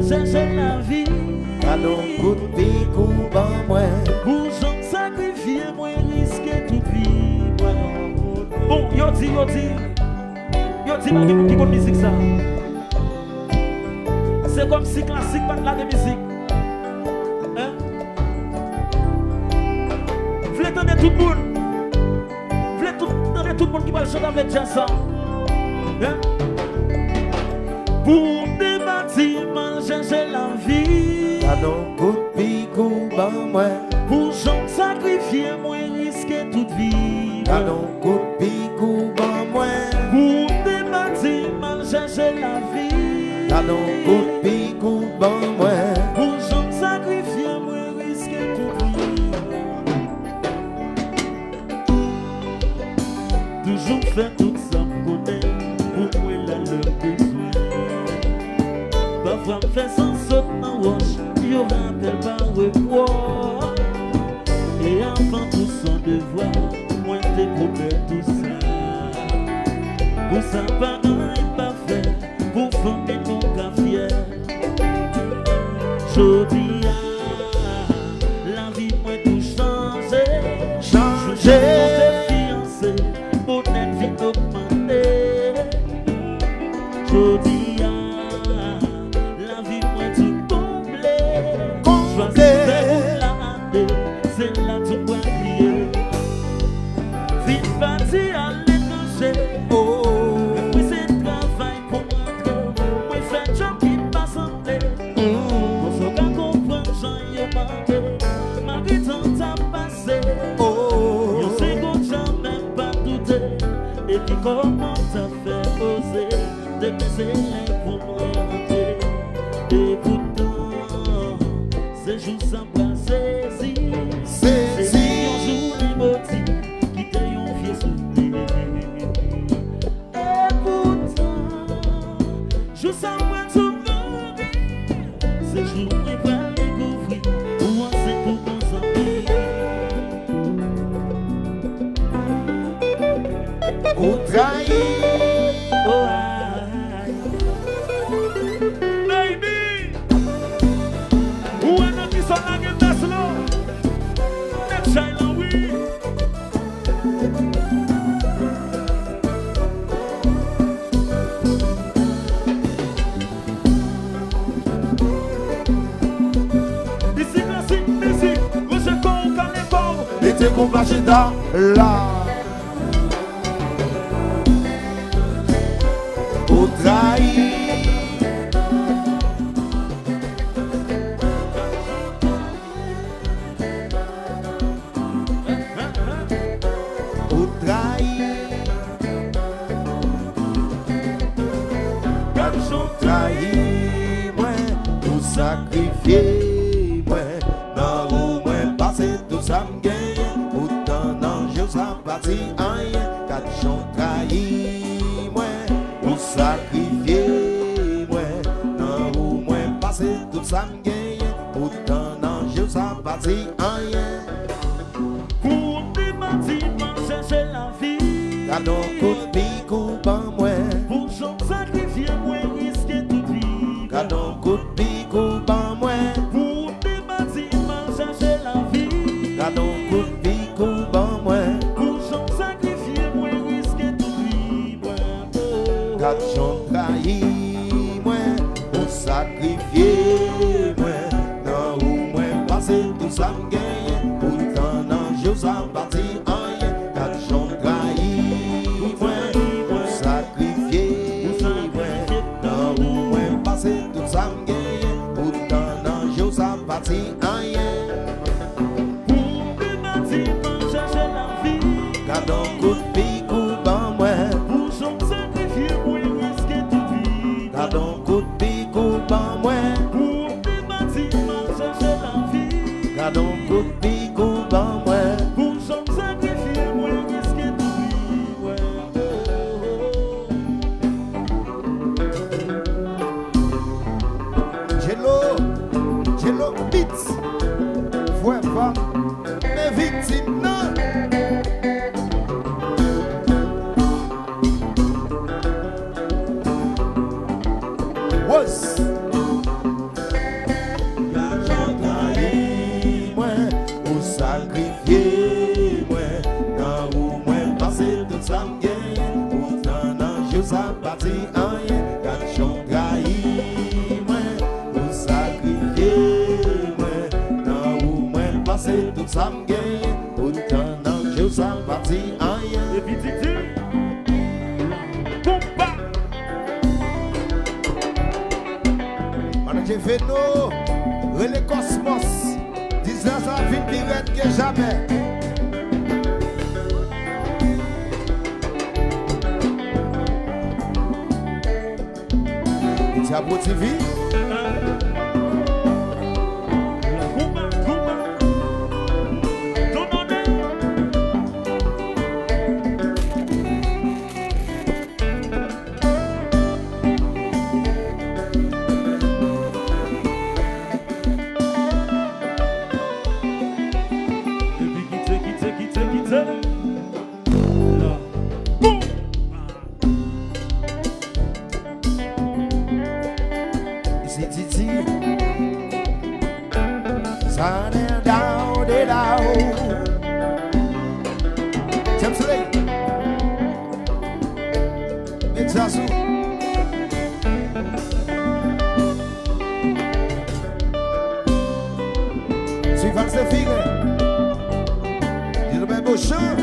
chercher la vie. Allons coup de pique ou ban moi. Pour j'en sacrifier, moi risquer toute vie. Bon, yo dit, qui bonne musique ça. C'est comme si classique, pas de la de musique. Hein? Vous voulez entendre tout le monde? Vous voulez entendre tout le monde qui va chanter avec Jansan? Hein? Pour des bâtiments, chercher la vie. Allons coup de pique ou ban moi. Pour j'en sacrifier, moi risquer toute vie. Allons coup de pique ou ban moi. Pour des bâtiments, chercher la vie. Allons coup de pique ou ban moi. Pour j'en sacrifier, moi risquer toute vie. Toujours faire tout ça pour connaître, pour moi là le besoin. Parfois me fait sans saute dans roche, il rappelle pas repos. Et avant tout son devoir, moi t'es promet tout ça. Pour ça pas rien pas fait, pour fonder ton café. Jodi la vie moi tout changé. Changer. Fiancé, honnête vie augmentée. Jodi la vie moi tout comblé. Choisis de la année, c'est là tout quoi crier. Vite parti à l'étranger. Puis c'est travail pour rentrer. Moi fait job qui passe en tête. Pour ce qu'on comprend, j'en ai manqué. Malgré tant t'as passé. Yo c'est qu'on jamais pas douté. Et puis comment t'as fait oser de baiser pour moi rentrer. Et pourtant, ces jours sans pas saisi. C'est un jour émotif qui t'a un vieux souvenir. Et pourtant, je sens pas tout mourir. Ces jours où on va découvrir où on sait tout qu'on s'en Ou trahir. Oh, aïe. Baby, où est-ce qu'ils sont là qui dansent là? Next child, oui. Ici, merci, musique, Roger Con, Caléco. Et t'es comparé dans là. Ou trahir. Ou trahir. Trahir moi, ou sacrifier moi, dans où moi passer tout ça me gagne, autant d'anges ça parti rien, quatre gens trahir moi, ou sacrifier moi, dans où moi passer tout ça me gagne, autant d'anges ça parti rien. Pour des bâtiments, chercher la vie. Cadeau coup de pique ou ban moi, Pour j'en sacrifier, moi risquer toute vie. cadeau coup de pique ou ban moi. Pour des bâtiments, chercher la vie. Cadeau coup de pique ou ban moi. Pour j'en sacrifier, moi risquer toute vie. Quatre gens trahis moi, ou sacrifier moi, dans où moi passer tout ça me gagne, pourtant dans je ça parti rien. Quatre gens trahis moi, ou sacrifier moi, dans où moi passer tout ça me gagne, pourtant dans je ça parti rien. Pour des bâtiments, chercher la vie. Cadeau coup de pique ou ban moi. Pour j'en sacrifier, moi risquer toute vie. Cadeau coup de pique ou ban moi. Pour des bâtiments, chercher la vie. Cadeau coup de pique ou ban moi. Pour j'en sacrifier, moi risquer toute vie. Jello Beats. Fouet femme, mes victimes non. Was sacrifié, moi, dans où moi passé tout ça me gagne, pourtant dans Dieu ça parti en rien, quand j'en trahi, moi, pour sacrifier, moi, dans où moi passé tout ça me gagne, pourtant dans Dieu ça parti en rien. Et puis Titi, combat. J'ai fait nous, le cosmos, 10 ans ça vite plus raide que jamais. C'est à Beau TV. C'est Titi. Sun and down, it out. J'aime soleil. It's a sou. Suivant ses figures. Il y a un beau chant.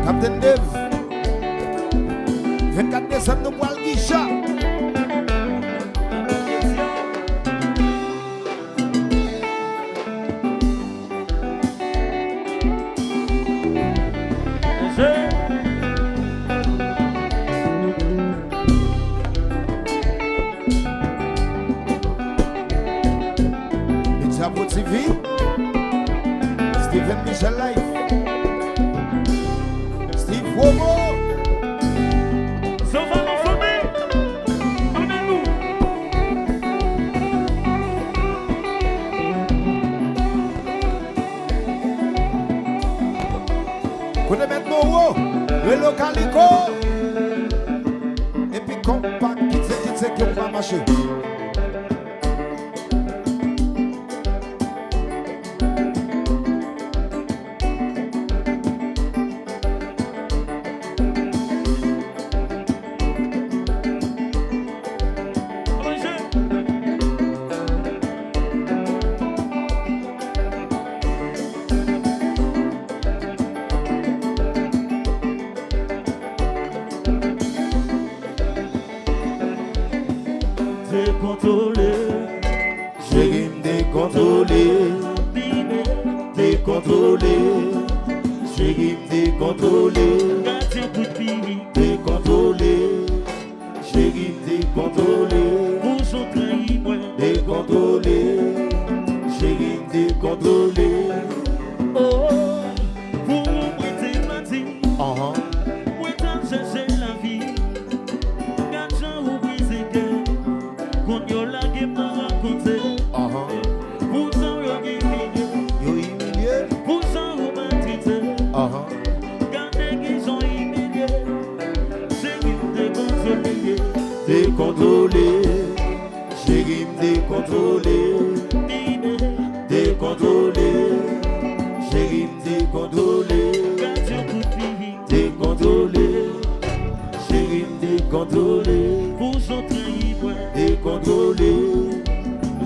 Captain Dave, 24 décembre, nous poils Guicha. It's a Beau TV, Stephen Michel Life. Womo, ça va nous former, amenez-nous. vous devez mettre Moro, le localico, et puis compact, qui sait qui va marcher. Décontrôlé, J'ai décontrôlé, décontrôlé, j'ai décontrôlé, gardien coup de pied, décontrôlé, j'ai décontrôlé, pour son trahi, moi. décontrôlé, j'ai décontrôlé. Oh, pour moi t'es parti, moi t'as cherché la vie, gardien ou brisé cœur, qu'on y a la game à raconter, pour ça on y a humilié, pour ça on m'a traité, gardez qu'ils sont humiliés, c'est qui décontrôlé, Décontrôlé, j'ai décontrôlé, décontrôlé, j'ai décontrôlé, gardien coup de pied, décontrôlé, j'ai décontrôlé, pour son trahi, moi. décontrôlé,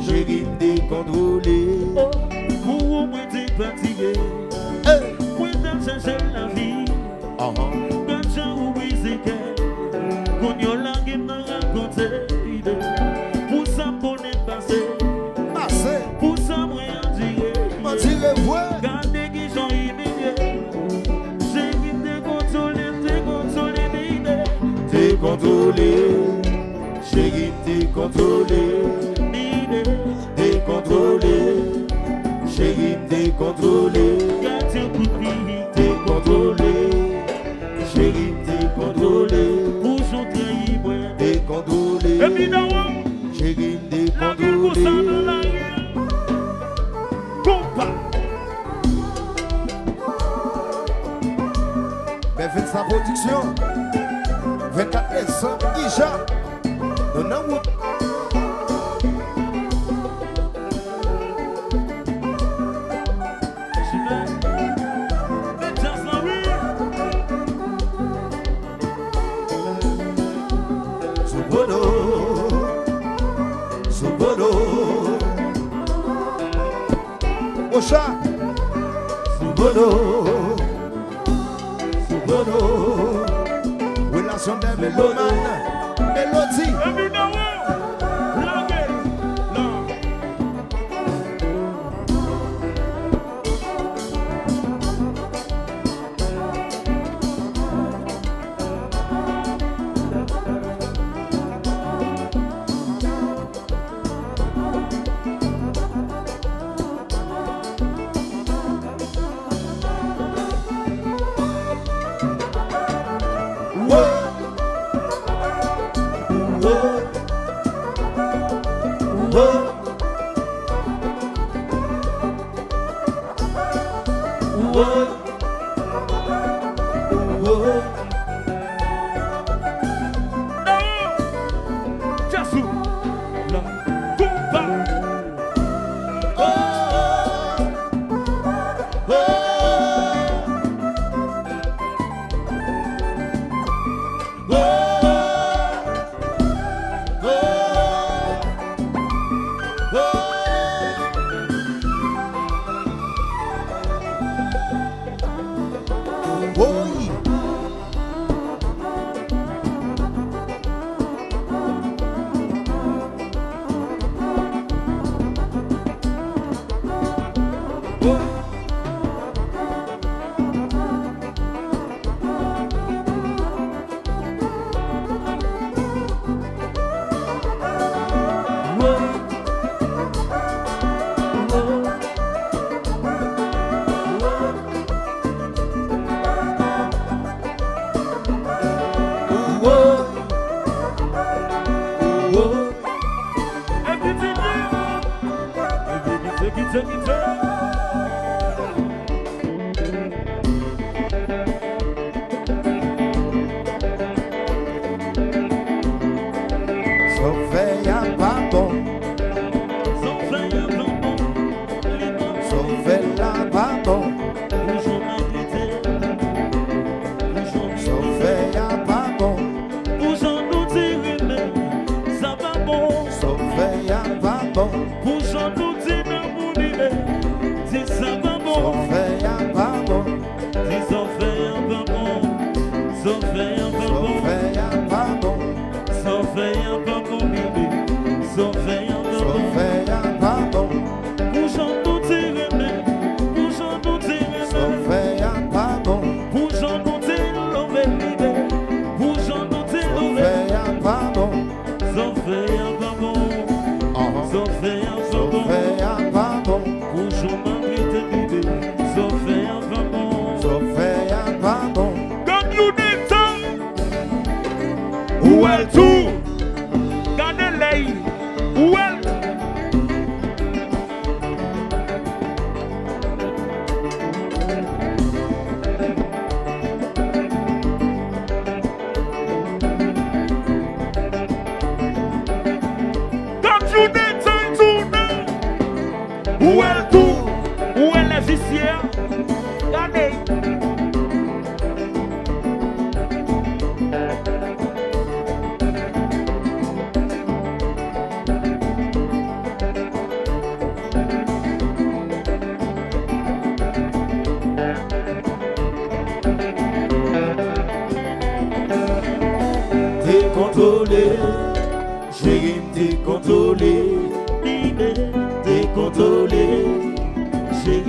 j'ai décontrôlé. Oh, pour moi t'es fatigué, moi t'as cherché la vie, gardien ou brisé cœur, qu'on y a la game à raconter, pour ça qu'on est passé, Passé, pour ça moi en dire, m'en tirez vous. gardez qu'ils sont humiliés, j'ai qui décontrôlé, baby, décontrôlé, chérie, décontrôlé, décontrôlé, chérie, décontrôlé, décontrôlé, chérie, décontrôlé, décontrôlé, chérie, décontrôlé. Mais faites sa production 24 décembre, Ija, non, non, Sobodo, Ocha, Sobodo, relation des mélomanes, mélodie. Décontrôlé, chérie, décontrôlé, décontrôlé, chérie.